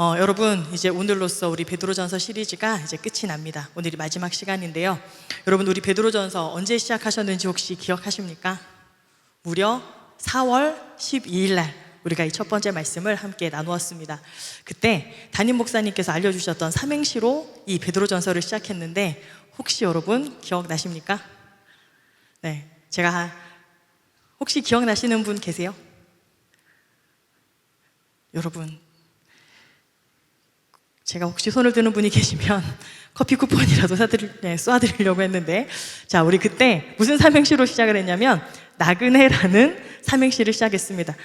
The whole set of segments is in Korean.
여러분, 이제 오늘로써 우리 베드로전서 시리즈가 이제 끝이 납니다. 오늘이 마지막 시간인데요. 여러분, 우리 베드로전서 언제 시작하셨는지 혹시 기억하십니까? 무려 4월 12일 날 우리가 이 첫 번째 말씀을 함께 나누었습니다. 그때 담임 목사님께서 알려주셨던 삼행시로 이 베드로전서를 시작했는데 혹시 여러분 기억나십니까? 네, 제가 혹시 기억나시는 분 계세요? 여러분, 제가 혹시 손을 드는 분이 계시면 커피 쿠폰이라도 쏘아드리려고 했는데, 자, 우리 그때 무슨 삼행시로 시작을 했냐면 나그네라는 삼행시를 시작했습니다.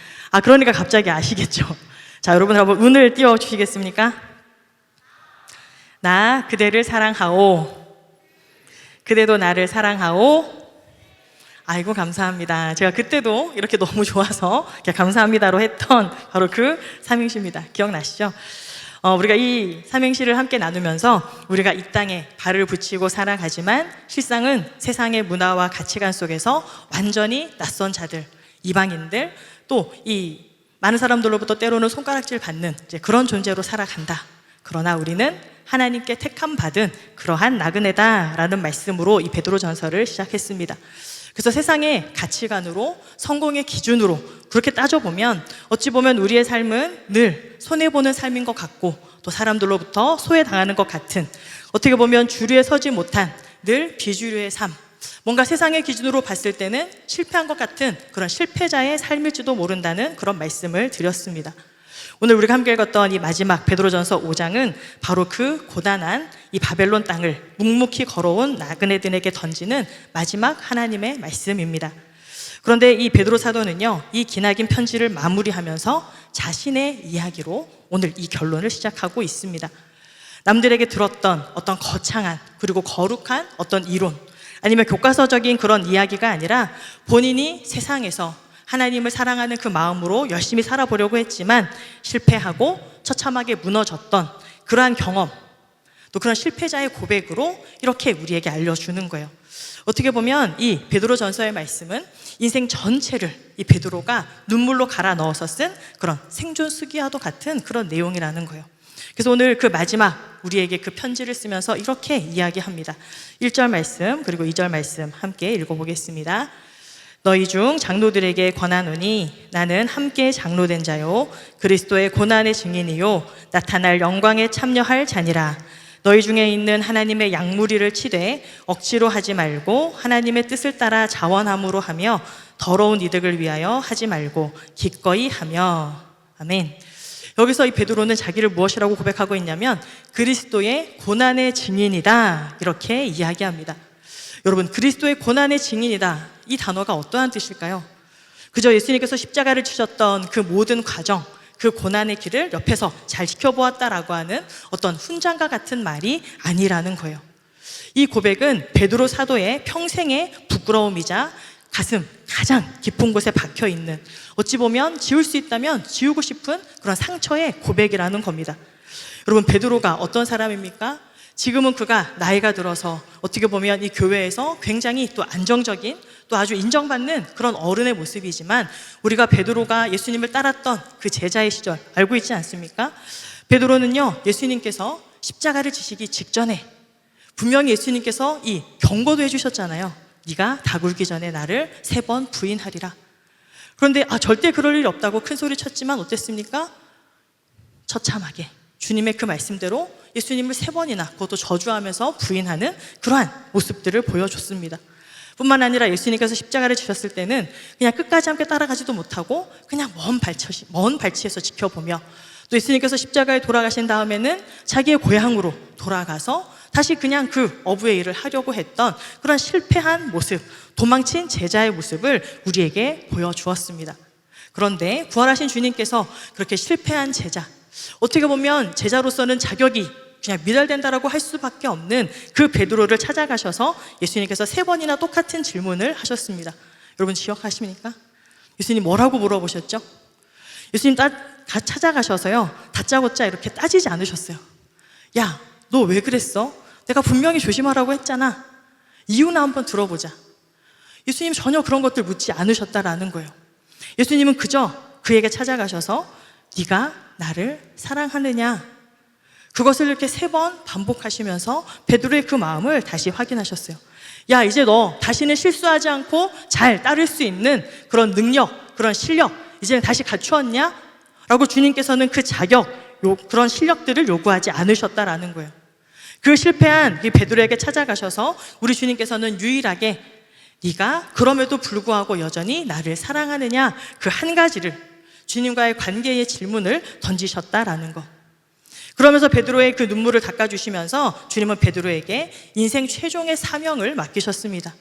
그러니까 갑자기 아시겠죠? 자, 여러분 한번 운을 띄워주시겠습니까? 나 그대를 사랑하오. 그대도 나를 사랑하오. 아이고, 감사합니다. 제가 그때도 이렇게 너무 좋아서 감사합니다로 했던 바로 그 삼행시입니다. 기억나시죠? 우리가 이 삼행시를 함께 나누면서 우리가 이 땅에 발을 붙이고 살아가지만 실상은 세상의 문화와 가치관 속에서 완전히 낯선 자들, 이방인들, 또 이 많은 사람들로부터 때로는 손가락질 받는 이제 그런 존재로 살아간다. 그러나 우리는 하나님께 택함 받은 그러한 나그네다라는 말씀으로 이 베드로전서를 시작했습니다. 그래서 세상의 가치관으로, 성공의 기준으로 그렇게 따져보면 어찌 보면 우리의 삶은 늘 손해보는 삶인 것 같고, 또 사람들로부터 소외당하는 것 같은, 어떻게 보면 주류에 서지 못한 늘 비주류의 삶, 뭔가 세상의 기준으로 봤을 때는 실패한 것 같은 그런 실패자의 삶일지도 모른다는 그런 말씀을 드렸습니다. 오늘 우리가 함께 읽었던 이 마지막 베드로전서 5장은 바로 그 고단한 이 바벨론 땅을 묵묵히 걸어온 나그네들에게 던지는 마지막 하나님의 말씀입니다. 그런데 이 베드로 사도는요, 이 기나긴 편지를 마무리하면서 자신의 이야기로 오늘 이 결론을 시작하고 있습니다. 남들에게 들었던 어떤 거창한 그리고 거룩한 어떤 이론, 아니면 교과서적인 그런 이야기가 아니라 본인이 세상에서 하나님을 사랑하는 그 마음으로 열심히 살아보려고 했지만 실패하고 처참하게 무너졌던 그러한 경험, 또 그런 실패자의 고백으로 이렇게 우리에게 알려주는 거예요. 어떻게 보면 이 베드로전서의 말씀은 인생 전체를 이 베드로가 눈물로 갈아 넣어서 쓴 그런 생존수기와도 같은 그런 내용이라는 거예요. 그래서 오늘 그 마지막 우리에게 그 편지를 쓰면서 이렇게 이야기합니다. 1절 말씀 그리고 2절 말씀 함께 읽어보겠습니다. 너희 중 장로들에게 권하노니 나는 함께 장로된 자요 그리스도의 고난의 증인이요 나타날 영광에 참여할 자니라. 너희 중에 있는 하나님의 양무리를 치되 억지로 하지 말고 하나님의 뜻을 따라 자원함으로 하며 더러운 이득을 위하여 하지 말고 기꺼이 하며. 아멘. 여기서 이 베드로는 자기를 무엇이라고 고백하고 있냐면 그리스도의 고난의 증인이다, 이렇게 이야기합니다. 여러분, 그리스도의 고난의 증인이다, 이 단어가 어떠한 뜻일까요? 그저 예수님께서 십자가를 치셨던 그 모든 과정, 그 고난의 길을 옆에서 잘 지켜보았다라고 하는 어떤 훈장과 같은 말이 아니라는 거예요. 이 고백은 베드로 사도의 평생의 부끄러움이자 가슴 가장 깊은 곳에 박혀있는, 어찌 보면 지울 수 있다면 지우고 싶은 그런 상처의 고백이라는 겁니다. 여러분, 베드로가 어떤 사람입니까? 지금은 그가 나이가 들어서 어떻게 보면 이 교회에서 굉장히 또 안정적인, 또 아주 인정받는 그런 어른의 모습이지만 우리가 베드로가 예수님을 따랐던 그 제자의 시절 알고 있지 않습니까? 베드로는요, 예수님께서 십자가를 지시기 직전에 분명히 예수님께서 이 경고도 해주셨잖아요. 네가 다 굴기 전에 나를 3번 부인하리라. 그런데 절대 그럴 일이 없다고 큰 소리 쳤지만 어땠습니까? 처참하게 주님의 그 말씀대로 예수님을 3번이나 그것도 저주하면서 부인하는 그러한 모습들을 보여줬습니다. 뿐만 아니라 예수님께서 십자가를 지셨을 때는 그냥 끝까지 함께 따라가지도 못하고 그냥 먼 발치에서 지켜보며, 또 예수님께서 십자가에 돌아가신 다음에는 자기의 고향으로 돌아가서 다시 그냥 그 어부의 일을 하려고 했던 그런 실패한 모습, 도망친 제자의 모습을 우리에게 보여주었습니다. 그런데 부활하신 주님께서 그렇게 실패한 제자, 어떻게 보면 제자로서는 자격이 그냥 미달된다라고 할 수밖에 없는 그 베드로를 찾아가셔서 예수님께서 3번이나 똑같은 질문을 하셨습니다. 여러분 기억하십니까? 예수님 뭐라고 물어보셨죠? 예수님 찾아가셔서요, 다짜고짜 이렇게 따지지 않으셨어요. 야, 너 왜 그랬어? 내가 분명히 조심하라고 했잖아. 이유나 한번 들어보자. 예수님 전혀 그런 것들 묻지 않으셨다라는 거예요. 예수님은 그저 그에게 찾아가셔서 네가 나를 사랑하느냐? 그것을 이렇게 3번 반복하시면서 베드로의 그 마음을 다시 확인하셨어요. 야, 이제 너 다시는 실수하지 않고 잘 따를 수 있는 그런 능력, 그런 실력 이제는 다시 갖추었냐? 라고 주님께서는 그 자격, 그런 실력들을 요구하지 않으셨다라는 거예요. 그 실패한 이 베드로에게 찾아가셔서 우리 주님께서는 유일하게 네가 그럼에도 불구하고 여전히 나를 사랑하느냐, 그 한 가지를, 주님과의 관계의 질문을 던지셨다라는 것. 그러면서 베드로의 그 눈물을 닦아주시면서 주님은 베드로에게 인생 최종의 사명을 맡기셨습니다.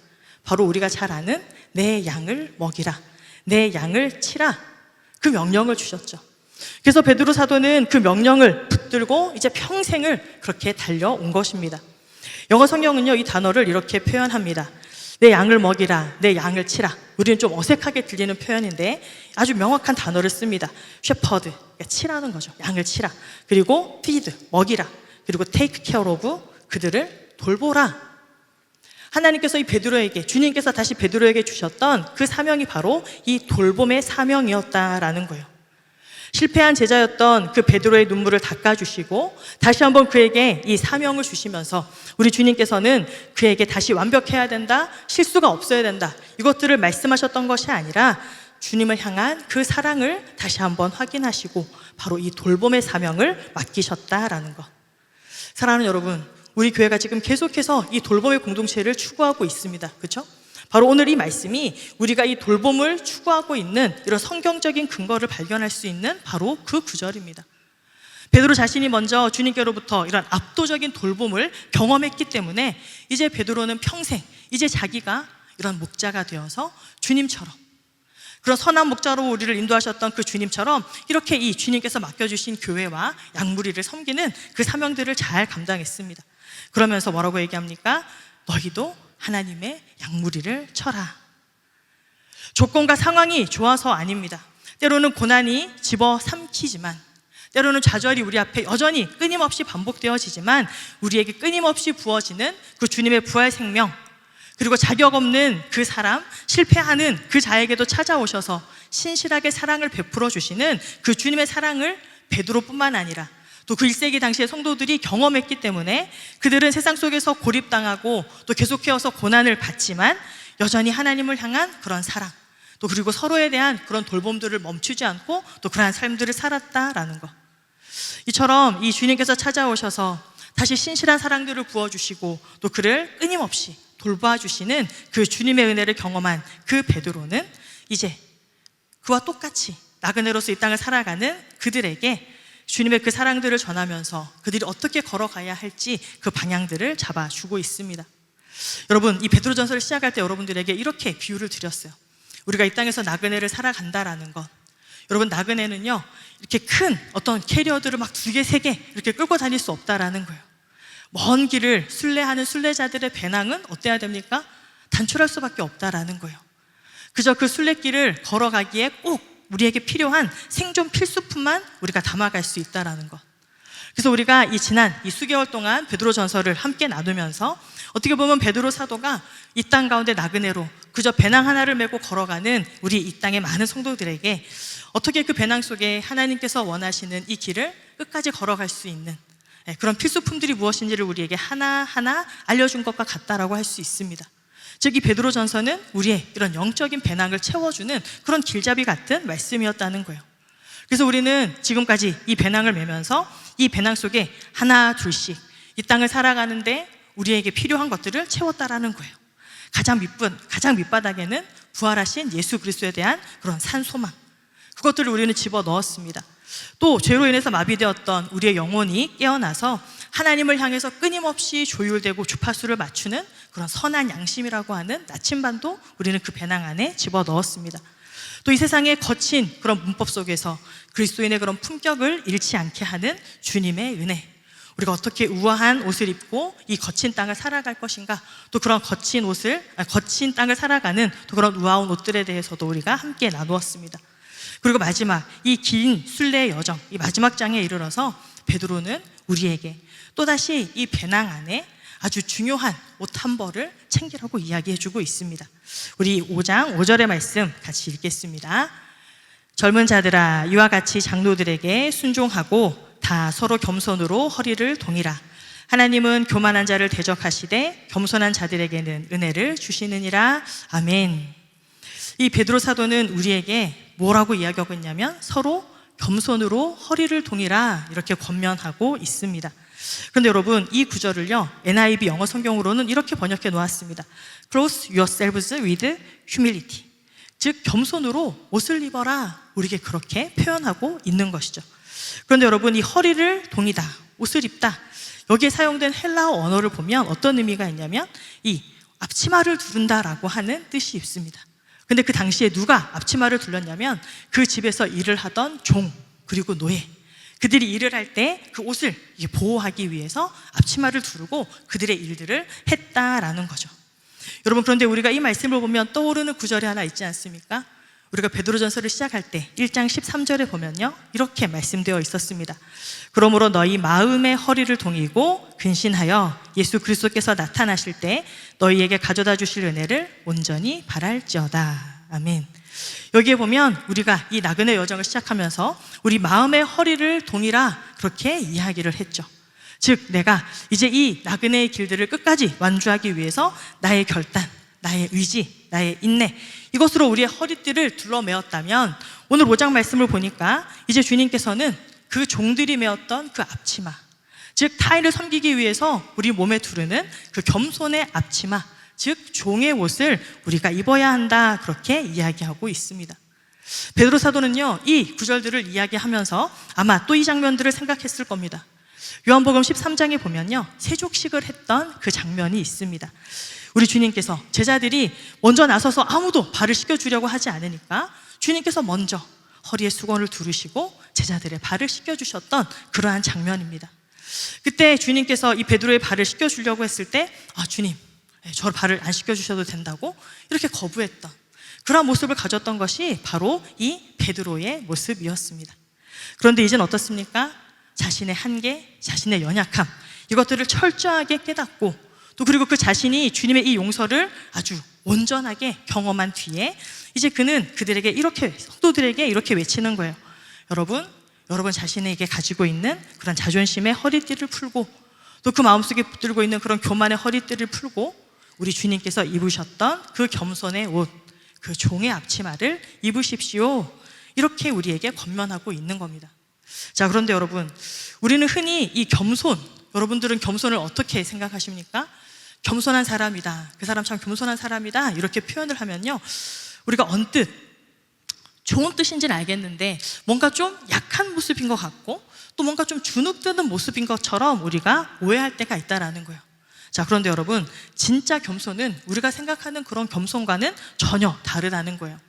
바로 우리가 잘 아는 내 양을 먹이라, 내 양을 치라, 그 명령을 주셨죠. 그래서 베드로 사도는 그 명령을 붙들고 이제 평생을 그렇게 달려온 것입니다. 영어 성경은요, 이 단어를 이렇게 표현합니다. 내 양을 먹이라, 내 양을 치라. 우리는 좀 어색하게 들리는 표현인데 아주 명확한 단어를 씁니다. shepherd, 그러니까 치라는 거죠. 양을 치라. 그리고 feed, 먹이라. 그리고 take care of, 그들을 돌보라. 하나님께서 이 베드로에게, 주님께서 다시 베드로에게 주셨던 그 사명이 바로 이 돌봄의 사명이었다라는 거예요. 실패한 제자였던 그 베드로의 눈물을 닦아주시고 다시 한번 그에게 이 사명을 주시면서 우리 주님께서는 그에게 다시 완벽해야 된다, 실수가 없어야 된다, 이것들을 말씀하셨던 것이 아니라 주님을 향한 그 사랑을 다시 한번 확인하시고 바로 이 돌봄의 사명을 맡기셨다라는 것. 사랑하는 여러분, 우리 교회가 지금 계속해서 이 돌봄의 공동체를 추구하고 있습니다. 그렇죠? 바로 오늘 이 말씀이 우리가 이 돌봄을 추구하고 있는 이런 성경적인 근거를 발견할 수 있는 바로 그 구절입니다. 베드로 자신이 먼저 주님께로부터 이런 압도적인 돌봄을 경험했기 때문에 이제 베드로는 평생 이제 자기가 이런 목자가 되어서 주님처럼, 그런 선한 목자로 우리를 인도하셨던 그 주님처럼 이렇게 이 주님께서 맡겨주신 교회와 양무리를 섬기는 그 사명들을 잘 감당했습니다. 그러면서 뭐라고 얘기합니까? 너희도 하나님의 양무리를 쳐라. 조건과 상황이 좋아서 아닙니다. 때로는 고난이 집어삼키지만, 때로는 좌절이 우리 앞에 여전히 끊임없이 반복되어지지만 우리에게 끊임없이 부어지는 그 주님의 부활 생명, 그리고 자격 없는 그 사람, 실패하는 그 자에게도 찾아오셔서 신실하게 사랑을 베풀어 주시는 그 주님의 사랑을 베드로뿐만 아니라 또 그 1세기 당시의 성도들이 경험했기 때문에 그들은 세상 속에서 고립당하고 또 계속해서 고난을 받지만 여전히 하나님을 향한 그런 사랑, 또 그리고 서로에 대한 그런 돌봄들을 멈추지 않고 또 그러한 삶들을 살았다라는 것. 이처럼 이 주님께서 찾아오셔서 다시 신실한 사랑들을 부어주시고 또 그를 끊임없이 돌봐주시는 그 주님의 은혜를 경험한 그 베드로는 이제 그와 똑같이 나그네로서 이 땅을 살아가는 그들에게 주님의 그 사랑들을 전하면서 그들이 어떻게 걸어가야 할지 그 방향들을 잡아주고 있습니다. 여러분, 이 베드로전서를 시작할 때 여러분들에게 이렇게 비유를 드렸어요. 우리가 이 땅에서 나그네를 살아간다라는 것. 여러분, 나그네는요 이렇게 큰 어떤 캐리어들을 막 2개, 3개 이렇게 끌고 다닐 수 없다라는 거예요. 먼 길을 순례하는 순례자들의 배낭은 어때야 됩니까? 단출할 수밖에 없다라는 거예요. 그저 그 순례길을 걸어가기에 꼭 우리에게 필요한 생존 필수품만 우리가 담아갈 수 있다라는 것. 그래서 우리가 지난 수개월 동안 베드로전서를 함께 나누면서 어떻게 보면 베드로 사도가 이 땅 가운데 나그네로 그저 배낭 하나를 메고 걸어가는 우리 이 땅의 많은 성도들에게 어떻게 그 배낭 속에 하나님께서 원하시는 이 길을 끝까지 걸어갈 수 있는 그런 필수품들이 무엇인지를 우리에게 하나하나 알려준 것과 같다라고 할 수 있습니다. 즉 이 베드로전서는 우리의 이런 영적인 배낭을 채워주는 그런 길잡이 같은 말씀이었다는 거예요. 그래서 우리는 지금까지 이 배낭을 메면서 이 배낭 속에 하나 둘씩 이 땅을 살아가는데 우리에게 필요한 것들을 채웠다라는 거예요. 가장 밑바닥에는 부활하신 예수 그리스도에 대한 그런 산소망, 그것들을 우리는 집어넣었습니다. 또 죄로 인해서 마비되었던 우리의 영혼이 깨어나서 하나님을 향해서 끊임없이 조율되고 주파수를 맞추는 그런 선한 양심이라고 하는 나침반도 우리는 그 배낭 안에 집어넣었습니다. 또 이 세상의 거친 그런 문법 속에서 그리스도인의 그런 품격을 잃지 않게 하는 주님의 은혜, 우리가 어떻게 우아한 옷을 입고 이 거친 땅을 살아갈 것인가, 또 그런 거친 땅을 살아가는 또 그런 우아한 옷들에 대해서도 우리가 함께 나누었습니다. 그리고 마지막 이 긴 순례의 여정, 이 마지막 장에 이르러서 베드로는 우리에게 또다시 이 배낭 안에 아주 중요한 옷 한 벌을 챙기라고 이야기해주고 있습니다. 우리 5장 5절의 말씀 같이 읽겠습니다. 젊은 자들아, 이와 같이 장로들에게 순종하고 다 서로 겸손으로 허리를 동이라. 하나님은 교만한 자를 대적하시되 겸손한 자들에게는 은혜를 주시느니라. 아멘. 이 베드로 사도는 우리에게 뭐라고 이야기하고 있냐면 서로 겸손으로 허리를 동이라 이렇게 권면하고 있습니다. 그런데 여러분, 이 구절을요, NIV 영어 성경으로는 이렇게 번역해 놓았습니다. Clothe yourselves with humility. 즉 겸손으로 옷을 입어라, 우리에게 그렇게 표현하고 있는 것이죠. 그런데 여러분, 이 허리를 동이다, 옷을 입다, 여기에 사용된 헬라어 언어를 보면 어떤 의미가 있냐면 이 앞치마를 두른다라고 하는 뜻이 있습니다. 근데 그 당시에 누가 앞치마를 둘렀냐면 그 집에서 일을 하던 종, 그리고 노예, 그들이 일을 할 때 그 옷을 보호하기 위해서 앞치마를 두르고 그들의 일들을 했다라는 거죠. 여러분, 그런데 우리가 이 말씀을 보면 떠오르는 구절이 하나 있지 않습니까? 우리가 베드로전서를 시작할 때 1장 13절에 보면요, 이렇게 말씀되어 있었습니다. 그러므로 너희 마음의 허리를 동이고 근신하여 예수 그리스도께서 나타나실 때 너희에게 가져다 주실 은혜를 온전히 바랄지어다. 아멘. 여기에 보면 우리가 이 나그네 여정을 시작하면서 우리 마음의 허리를 동이라 그렇게 이야기를 했죠. 즉 내가 이제 이 나그네의 길들을 끝까지 완주하기 위해서 나의 결단, 나의 의지, 나의 인내, 이것으로 우리의 허리띠를 둘러매었다면 오늘 5장 말씀을 보니까 이제 주님께서는 그 종들이 메었던 그 앞치마, 즉 타인을 섬기기 위해서 우리 몸에 두르는 그 겸손의 앞치마, 즉 종의 옷을 우리가 입어야 한다, 그렇게 이야기하고 있습니다. 베드로 사도는요, 이 구절들을 이야기하면서 아마 또 이 장면들을 생각했을 겁니다. 요한복음 13장에 보면요, 세족식을 했던 그 장면이 있습니다. 우리 주님께서 제자들이 먼저 나서서 아무도 발을 씻겨주려고 하지 않으니까 주님께서 먼저 허리에 수건을 두르시고 제자들의 발을 씻겨주셨던 그러한 장면입니다. 그때 주님께서 이 베드로의 발을 씻겨주려고 했을 때 주님, 저 발을 안 씻겨주셔도 된다고 이렇게 거부했던 그러한 모습을 가졌던 것이 바로 이 베드로의 모습이었습니다. 그런데 이제는 어떻습니까? 자신의 한계, 자신의 연약함, 이것들을 철저하게 깨닫고 또 그리고 그 자신이 주님의 이 용서를 아주 온전하게 경험한 뒤에 이제 그는 그들에게 이렇게, 성도들에게 이렇게 외치는 거예요. 여러분 자신에게 가지고 있는 그런 자존심의 허리띠를 풀고 또 그 마음속에 붙들고 있는 그런 교만의 허리띠를 풀고 우리 주님께서 입으셨던 그 겸손의 옷, 그 종의 앞치마를 입으십시오, 이렇게 우리에게 권면하고 있는 겁니다. 자, 그런데 여러분, 우리는 흔히 이 겸손, 여러분들은 겸손을 어떻게 생각하십니까? 겸손한 사람이다, 그 사람 참 겸손한 사람이다, 이렇게 표현을 하면요, 우리가 언뜻 좋은 뜻인지는 알겠는데 뭔가 좀 약한 모습인 것 같고 또 뭔가 좀 주눅드는 모습인 것처럼 우리가 오해할 때가 있다라는 거예요. 자, 그런데 여러분, 진짜 겸손은 우리가 생각하는 그런 겸손과는 전혀 다르다는 거예요.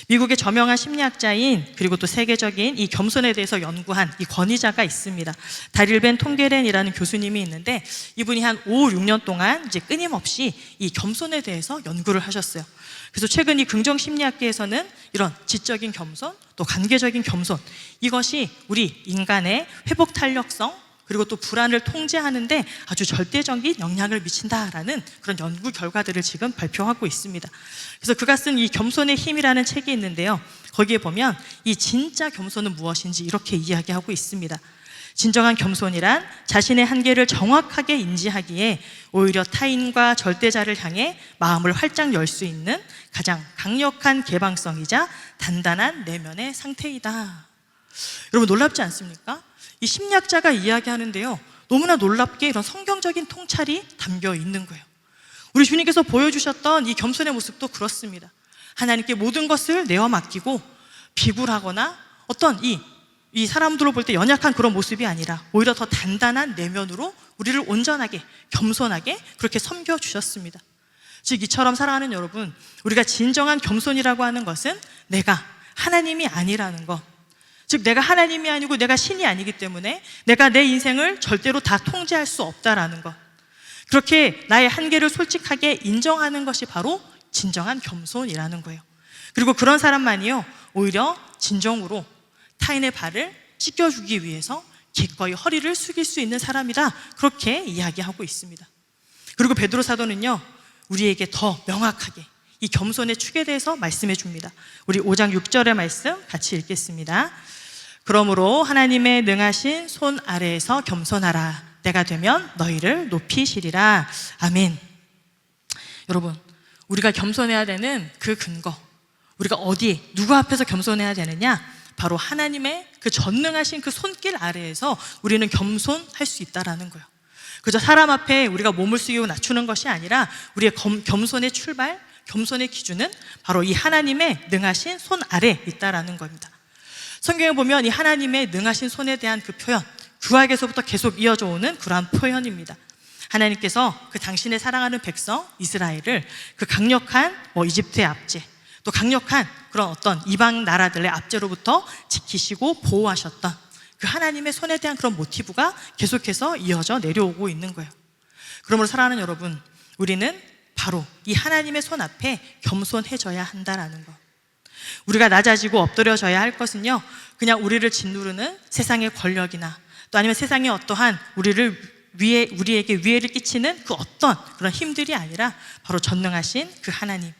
미국의 저명한 심리학자인 그리고 또 세계적인 이 겸손에 대해서 연구한 이 권위자가 있습니다. 다릴 벤 통게렌이라는 교수님이 있는데 이분이 한 5, 6년 동안 이제 끊임없이 이 겸손에 대해서 연구를 하셨어요. 그래서 최근 이 긍정 심리학계에서는 이런 지적인 겸손, 또 관계적인 겸손, 이것이 우리 인간의 회복 탄력성 그리고 또 불안을 통제하는데 아주 절대적인 영향을 미친다라는 그런 연구 결과들을 지금 발표하고 있습니다. 그래서 그가 쓴 이 겸손의 힘이라는 책이 있는데요, 거기에 보면 이 진짜 겸손은 무엇인지 이렇게 이야기하고 있습니다. 진정한 겸손이란 자신의 한계를 정확하게 인지하기에 오히려 타인과 절대자를 향해 마음을 활짝 열 수 있는 가장 강력한 개방성이자 단단한 내면의 상태이다. 여러분, 놀랍지 않습니까? 이 심리학자가 이야기하는데요, 너무나 놀랍게 이런 성경적인 통찰이 담겨 있는 거예요. 우리 주님께서 보여주셨던 이 겸손의 모습도 그렇습니다. 하나님께 모든 것을 내어 맡기고 비굴하거나 어떤 이 사람들로 볼 때 연약한 그런 모습이 아니라 오히려 더 단단한 내면으로 우리를 온전하게 겸손하게 그렇게 섬겨주셨습니다. 즉 이처럼 살아가는 여러분, 우리가 진정한 겸손이라고 하는 것은 내가 하나님이 아니라는 것, 즉 내가 하나님이 아니고 내가 신이 아니기 때문에 내가 내 인생을 절대로 다 통제할 수 없다라는 것, 그렇게 나의 한계를 솔직하게 인정하는 것이 바로 진정한 겸손이라는 거예요. 그리고 그런 사람만이요, 오히려 진정으로 타인의 발을 씻겨주기 위해서 기꺼이 허리를 숙일 수 있는 사람이다, 그렇게 이야기하고 있습니다. 그리고 베드로 사도는요, 우리에게 더 명확하게 이 겸손의 축에 대해서 말씀해 줍니다. 우리 5장 6절의 말씀 같이 읽겠습니다. 그러므로 하나님의 능하신 손 아래에서 겸손하라. 때가 되면 너희를 높이시리라. 아멘. 여러분, 우리가 겸손해야 되는 그 근거, 우리가 어디에, 누구 앞에서 겸손해야 되느냐? 바로 하나님의 그 전능하신 그 손길 아래에서 우리는 겸손할 수 있다라는 거예요. 그저 사람 앞에 우리가 몸을 숙이고 낮추는 것이 아니라 우리의 겸손의 출발, 겸손의 기준은 바로 이 하나님의 능하신 손 아래에 있다라는 겁니다. 성경에 보면 이 하나님의 능하신 손에 대한 그 표현, 구약에서부터 계속 이어져 오는 그러한 표현입니다. 하나님께서 그 당신의 사랑하는 백성 이스라엘을 그 강력한 이집트의 압제, 또 강력한 그런 어떤 이방 나라들의 압제로부터 지키시고 보호하셨던 그 하나님의 손에 대한 그런 모티브가 계속해서 이어져 내려오고 있는 거예요. 그러므로 사랑하는 여러분, 우리는 바로 이 하나님의 손 앞에 겸손해져야 한다라는 것. 우리가 낮아지고 엎드려져야 할 것은요, 그냥 우리를 짓누르는 세상의 권력이나 또 아니면 세상의 어떠한 우리에게 위해를 끼치는 그 어떤 그런 힘들이 아니라 바로 전능하신 그 하나님,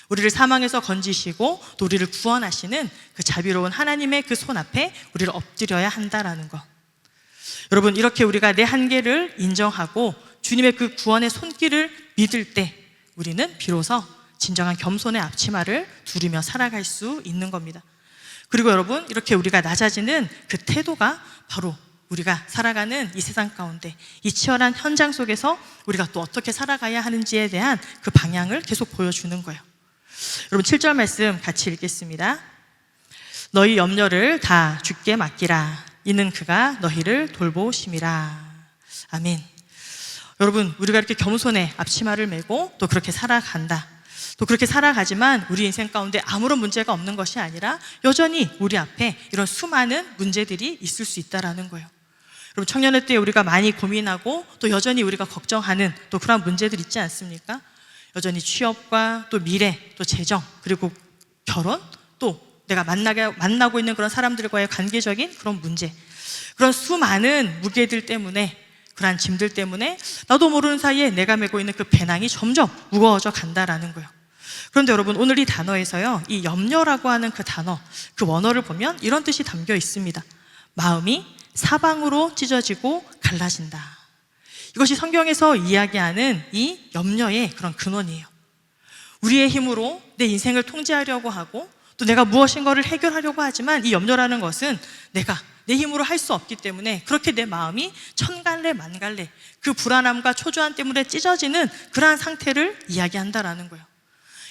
우리를 사망에서 건지시고 또 우리를 구원하시는 그 자비로운 하나님의 그 손 앞에 우리를 엎드려야 한다라는 것. 여러분, 이렇게 우리가 내 한계를 인정하고 주님의 그 구원의 손길을 믿을 때 우리는 비로소 진정한 겸손의 앞치마를 두르며 살아갈 수 있는 겁니다. 그리고 여러분, 이렇게 우리가 낮아지는 그 태도가 바로 우리가 살아가는 이 세상 가운데 이 치열한 현장 속에서 우리가 또 어떻게 살아가야 하는지에 대한 그 방향을 계속 보여주는 거예요. 여러분, 7절 말씀 같이 읽겠습니다. 너희 염려를 다 주께 맡기라. 이는 그가 너희를 돌보심이라. 아멘. 여러분, 우리가 이렇게 겸손의 앞치마를 메고 또 그렇게 살아간다. 또 그렇게 살아가지만 우리 인생 가운데 아무런 문제가 없는 것이 아니라 여전히 우리 앞에 이런 수많은 문제들이 있을 수 있다라는 거예요. 여러분, 청년의 때에 우리가 많이 고민하고 또 여전히 우리가 걱정하는 또 그런 문제들 있지 않습니까? 여전히 취업과 또 미래, 또 재정, 그리고 결혼, 또 내가 만나고 있는 그런 사람들과의 관계적인 그런 문제, 그런 수많은 무게들 때문에, 그러한 짐들 때문에 나도 모르는 사이에 내가 메고 있는 그 배낭이 점점 무거워져 간다라는 거예요. 그런데 여러분, 오늘 이 단어에서요, 이 염려라고 하는 그 단어, 그 원어를 보면 이런 뜻이 담겨 있습니다. 마음이 사방으로 찢어지고 갈라진다. 이것이 성경에서 이야기하는 이 염려의 그런 근원이에요. 우리의 힘으로 내 인생을 통제하려고 하고 또 내가 무엇인가를 해결하려고 하지만 이 염려라는 것은 내가 내 힘으로 할 수 없기 때문에 그렇게 내 마음이 천갈래 만갈래 그 불안함과 초조함 때문에 찢어지는 그러한 상태를 이야기한다라는 거예요.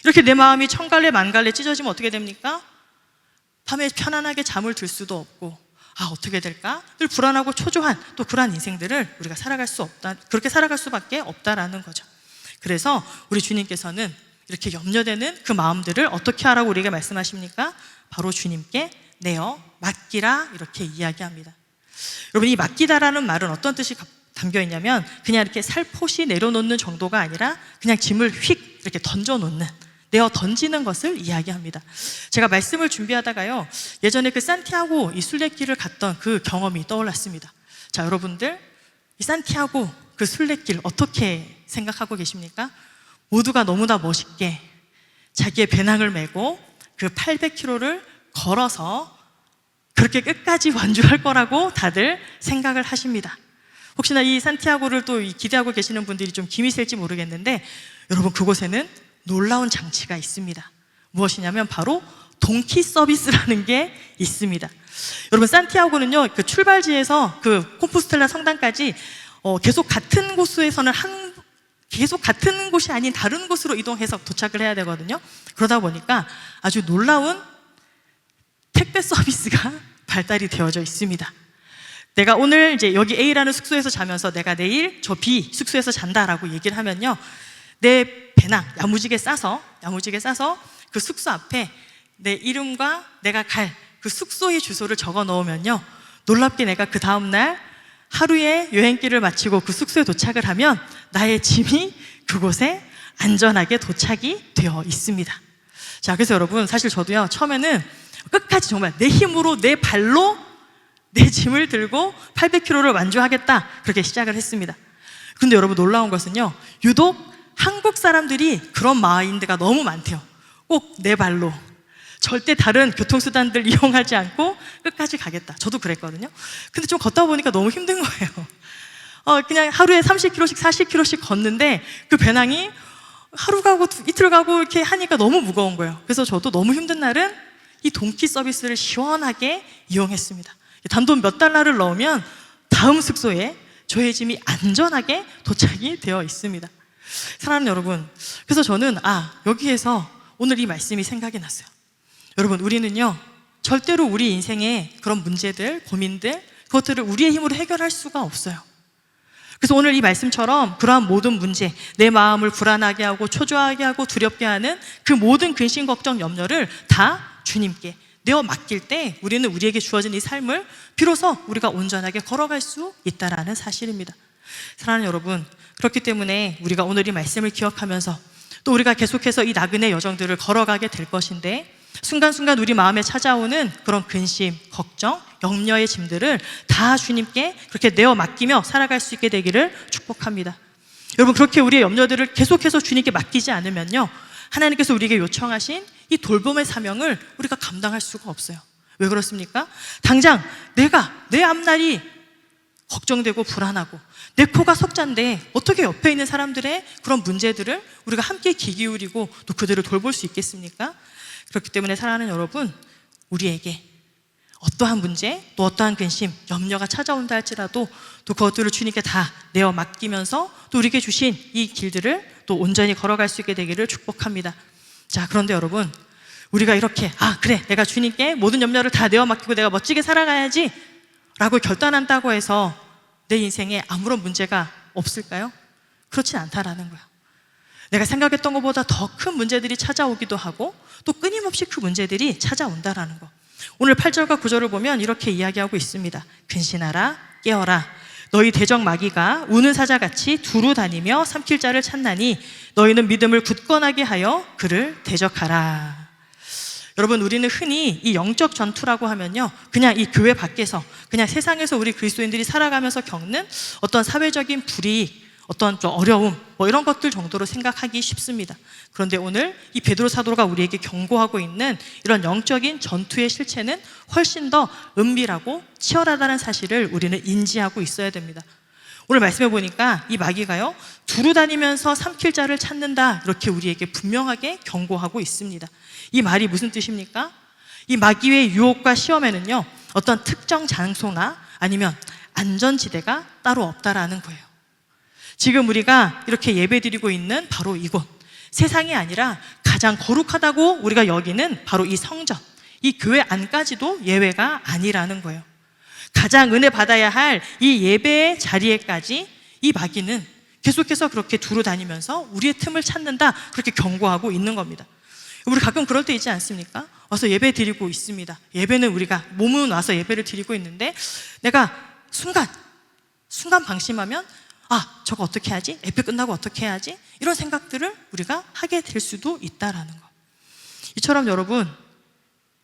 이렇게 내 마음이 천갈래 만갈래 찢어지면 어떻게 됩니까? 밤에 편안하게 잠을 들 수도 없고, 어떻게 될까? 늘 불안하고 초조한 또 그러한 인생들을 우리가 살아갈 수 없다, 그렇게 살아갈 수밖에 없다라는 거죠. 그래서 우리 주님께서는 이렇게 염려되는 그 마음들을 어떻게 하라고 우리에게 말씀하십니까? 바로 주님께 내어 맡기라, 이렇게 이야기합니다. 여러분, 이 맡기다라는 말은 어떤 뜻이 담겨 있냐면 그냥 이렇게 살포시 내려놓는 정도가 아니라 그냥 짐을 휙 이렇게 던져놓는, 내어 던지는 것을 이야기합니다. 제가 말씀을 준비하다가요, 예전에 그 산티아고 이 순례길을 갔던 그 경험이 떠올랐습니다. 자, 여러분들, 이 산티아고 그 순례길 어떻게 생각하고 계십니까? 모두가 너무나 멋있게 자기의 배낭을 메고 그 800km를 걸어서 그렇게 끝까지 완주할 거라고 다들 생각을 하십니다. 혹시나 이 산티아고를 또 기대하고 계시는 분들이 좀 김이 셀지 모르겠는데, 여러분, 그곳에는 놀라운 장치가 있습니다. 무엇이냐면 바로 동키 서비스라는 게 있습니다. 여러분, 산티아고는요, 그 출발지에서 그 콤포스텔라 성당까지 계속 같은 곳에서는 계속 같은 곳이 아닌 다른 곳으로 이동해서 도착을 해야 되거든요. 그러다 보니까 아주 놀라운 택배 서비스가 발달이 되어져 있습니다. 내가 오늘 이제 여기 A라는 숙소에서 자면서 내가 내일 저 B 숙소에서 잔다라고 얘기를 하면요, 내 배낭 야무지게 싸서 그 숙소 앞에 내 이름과 내가 갈 그 숙소의 주소를 적어 넣으면요, 놀랍게 내가 그 다음날 하루의 여행길을 마치고 그 숙소에 도착을 하면 나의 짐이 그곳에 안전하게 도착이 되어 있습니다. 자, 그래서 여러분, 사실 저도요, 처음에는 끝까지 정말 내 힘으로 내 발로 내 짐을 들고 800km를 완주하겠다, 그렇게 시작을 했습니다. 근데 여러분, 놀라운 것은요, 유독 한국 사람들이 그런 마인드가 너무 많대요. 꼭 내 발로 절대 다른 교통수단들 이용하지 않고 끝까지 가겠다. 저도 그랬거든요. 근데 좀 걷다 보니까 너무 힘든 거예요. 그냥 하루에 30km씩 40km씩 걷는데 그 배낭이 하루 가고 이틀 가고 이렇게 하니까 너무 무거운 거예요. 그래서 저도 너무 힘든 날은 이 동키 서비스를 시원하게 이용했습니다. 단돈 몇 달러를 넣으면 다음 숙소에 저의 짐이 안전하게 도착이 되어 있습니다. 사랑하는 여러분, 그래서 저는 여기에서 오늘 이 말씀이 생각이 났어요. 여러분, 우리는요 절대로 우리 인생의 그런 문제들, 고민들, 그것들을 우리의 힘으로 해결할 수가 없어요. 그래서 오늘 이 말씀처럼 그러한 모든 문제, 내 마음을 불안하게 하고 초조하게 하고 두렵게 하는 그 모든 근심, 걱정, 염려를 다 주님께 내어 맡길 때 우리는 우리에게 주어진 이 삶을 비로소 우리가 온전하게 걸어갈 수 있다라는 사실입니다. 사랑하는 여러분, 그렇기 때문에 우리가 오늘 이 말씀을 기억하면서 또 우리가 계속해서 이 나그네 여정들을 걸어가게 될 것인데, 순간순간 우리 마음에 찾아오는 그런 근심, 걱정, 염려의 짐들을 다 주님께 그렇게 내어 맡기며 살아갈 수 있게 되기를 축복합니다. 여러분, 그렇게 우리의 염려들을 계속해서 주님께 맡기지 않으면요, 하나님께서 우리에게 요청하신 이 돌봄의 사명을 우리가 감당할 수가 없어요. 왜 그렇습니까? 당장 내 앞날이 걱정되고 불안하고 내 코가 석잔데 어떻게 옆에 있는 사람들의 그런 문제들을 우리가 함께 귀 기울이고 또 그들을 돌볼 수 있겠습니까? 그렇기 때문에 사랑하는 여러분, 우리에게 어떠한 문제, 또 어떠한 근심, 염려가 찾아온다 할지라도 또 그것들을 주님께 다 내어 맡기면서 또 우리에게 주신 이 길들을 또 온전히 걸어갈 수 있게 되기를 축복합니다. 자, 그런데 여러분, 우리가 이렇게 그래, 내가 주님께 모든 염려를 다 내어 맡기고 내가 멋지게 살아가야지 라고 결단한다고 해서 내 인생에 아무런 문제가 없을까요? 그렇진 않다라는 거예요. 내가 생각했던 것보다 더 큰 문제들이 찾아오기도 하고 또 끊임없이 그 문제들이 찾아온다라는 거. 오늘 8절과 9절을 보면 이렇게 이야기하고 있습니다. 근신하라, 깨어라. 너희 대적 마귀가 우는 사자같이 두루 다니며 삼킬 자를 찾나니 너희는 믿음을 굳건하게 하여 그를 대적하라. 여러분, 우리는 흔히 이 영적 전투라고 하면요, 그냥 이 교회 밖에서, 그냥 세상에서 우리 그리스도인들이 살아가면서 겪는 어떤 사회적인 불이익, 어떤 좀 어려움, 이런 것들 정도로 생각하기 쉽습니다. 그런데 오늘 이 베드로 사도가 우리에게 경고하고 있는 이런 영적인 전투의 실체는 훨씬 더 은밀하고 치열하다는 사실을 우리는 인지하고 있어야 됩니다. 오늘 말씀해 보니까 이 마귀가요, 두루 다니면서 삼킬 자를 찾는다, 이렇게 우리에게 분명하게 경고하고 있습니다. 이 말이 무슨 뜻입니까? 이 마귀의 유혹과 시험에는요, 어떤 특정 장소나 아니면 안전지대가 따로 없다라는 거예요. 지금 우리가 이렇게 예배드리고 있는 바로 이곳, 세상이 아니라 가장 거룩하다고 우리가 여기는 바로 이 성전, 이 교회 안까지도 예외가 아니라는 거예요. 가장 은혜 받아야 할 이 예배의 자리에까지 이 마귀는 계속해서 그렇게 두루 다니면서 우리의 틈을 찾는다, 그렇게 경고하고 있는 겁니다. 우리 가끔 그럴 때 있지 않습니까? 와서 예배 드리고 있습니다. 예배는 우리가 몸은 와서 예배를 드리고 있는데 내가 순간 방심하면 저거 어떻게 하지? 예배 끝나고 어떻게 해야지? 이런 생각들을 우리가 하게 될 수도 있다라는 거. 이처럼 여러분,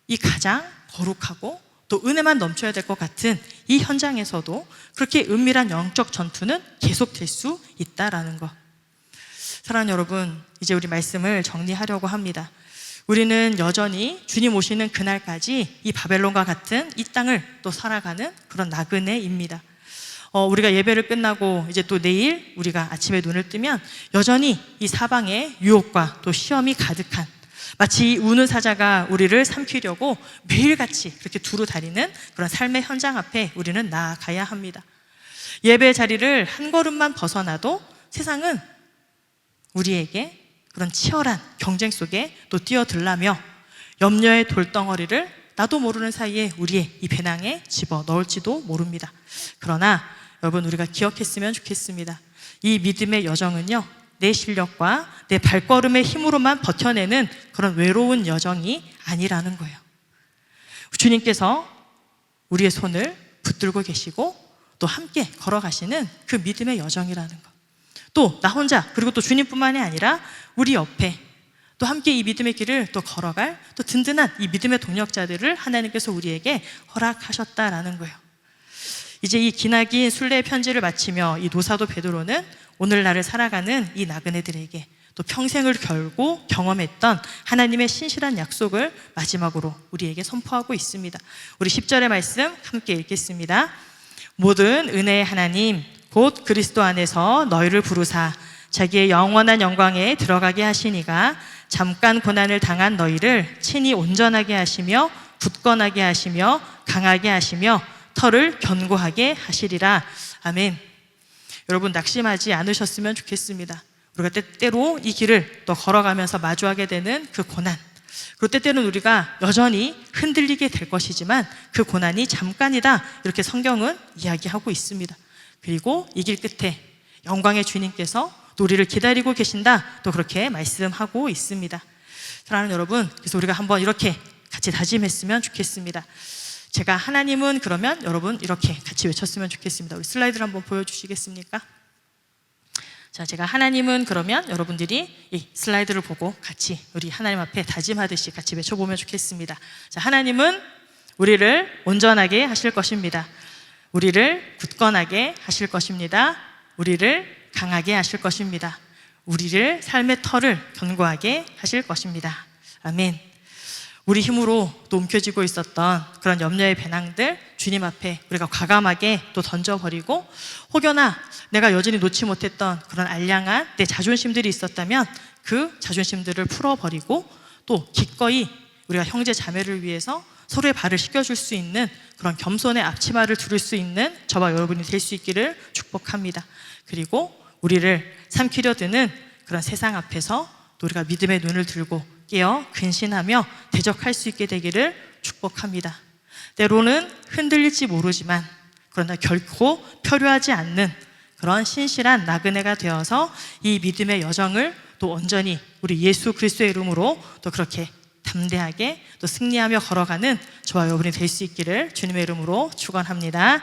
이 가장 거룩하고 또 은혜만 넘쳐야 될 것 같은 이 현장에서도 그렇게 은밀한 영적 전투는 계속될 수 있다라는 거. 사랑하는 여러분, 이제 우리 말씀을 정리하려고 합니다. 우리는 여전히 주님 오시는 그날까지 이 바벨론과 같은 이 땅을 또 살아가는 그런 나그네입니다. 우리가 예배를 끝나고 이제 또 내일 우리가 아침에 눈을 뜨면 여전히 이 사방에 유혹과 또 시험이 가득한, 마치 우는 사자가 우리를 삼키려고 매일같이 그렇게 두루 다니는 그런 삶의 현장 앞에 우리는 나아가야 합니다. 예배 자리를 한 걸음만 벗어나도 세상은 우리에게 그런 치열한 경쟁 속에 또 뛰어들라며 염려의 돌덩어리를 나도 모르는 사이에 우리의 이 배낭에 집어 넣을지도 모릅니다. 그러나 여러분, 우리가 기억했으면 좋겠습니다. 이 믿음의 여정은요, 내 실력과 내 발걸음의 힘으로만 버텨내는 그런 외로운 여정이 아니라는 거예요. 주님께서 우리의 손을 붙들고 계시고 또 함께 걸어가시는 그 믿음의 여정이라는 것. 또 나 혼자, 그리고 또 주님뿐만이 아니라 우리 옆에 또 함께 이 믿음의 길을 또 걸어갈 또 든든한 이 믿음의 동력자들을 하나님께서 우리에게 허락하셨다라는 거예요. 이제 이 기나긴 순례의 편지를 마치며 이 노사도 베드로는 오늘날을 살아가는 이 나그네들에게 또 평생을 결고 경험했던 하나님의 신실한 약속을 마지막으로 우리에게 선포하고 있습니다. 우리 10절의 말씀 함께 읽겠습니다. 모든 은혜의 하나님 곧 그리스도 안에서 너희를 부르사 자기의 영원한 영광에 들어가게 하시니가 잠깐 고난을 당한 너희를 친히 온전하게 하시며 굳건하게 하시며 강하게 하시며 터를 견고하게 하시리라. 아멘. 여러분 낙심하지 않으셨으면 좋겠습니다. 우리가 때때로 이 길을 또 걸어가면서 마주하게 되는 그 고난, 그리고 때때로는 우리가 여전히 흔들리게 될 것이지만 그 고난이 잠깐이다, 이렇게 성경은 이야기하고 있습니다. 그리고 이 길 끝에 영광의 주님께서 또 우리를 기다리고 계신다, 또 그렇게 말씀하고 있습니다. 사랑하는 여러분, 그래서 우리가 한번 이렇게 같이 다짐했으면 좋겠습니다. 제가 하나님은 그러면 여러분 이렇게 같이 외쳤으면 좋겠습니다. 우리 슬라이드를 한번 보여주시겠습니까? 자, 제가 하나님은 그러면 여러분들이 이 슬라이드를 보고 같이 우리 하나님 앞에 다짐하듯이 같이 외쳐보면 좋겠습니다. 자, 하나님은 우리를 온전하게 하실 것입니다. 우리를 굳건하게 하실 것입니다. 우리를 강하게 하실 것입니다. 우리를 삶의 터를 견고하게 하실 것입니다. 아멘. 우리 힘으로 또 움켜쥐고 있었던 그런 염려의 배낭들 주님 앞에 우리가 과감하게 또 던져버리고, 혹여나 내가 여전히 놓지 못했던 그런 알량한 내 자존심들이 있었다면 그 자존심들을 풀어버리고 또 기꺼이 우리가 형제 자매를 위해서 서로의 발을 씻겨줄 수 있는 그런 겸손의 앞치마를 두를 수 있는 저와 여러분이 될 수 있기를 축복합니다. 그리고 우리를 삼키려 드는 그런 세상 앞에서 또 우리가 믿음의 눈을 들고 깨어 근신하며 대적할 수 있게 되기를 축복합니다. 때로는 흔들릴지 모르지만 그러나 결코 표류하지 않는 그런 신실한 나그네가 되어서 이 믿음의 여정을 또 온전히 우리 예수 그리스도의 이름으로 또 그렇게 담대하게 또 승리하며 걸어가는 저와 여러분이 될 수 있기를 주님의 이름으로 축원합니다.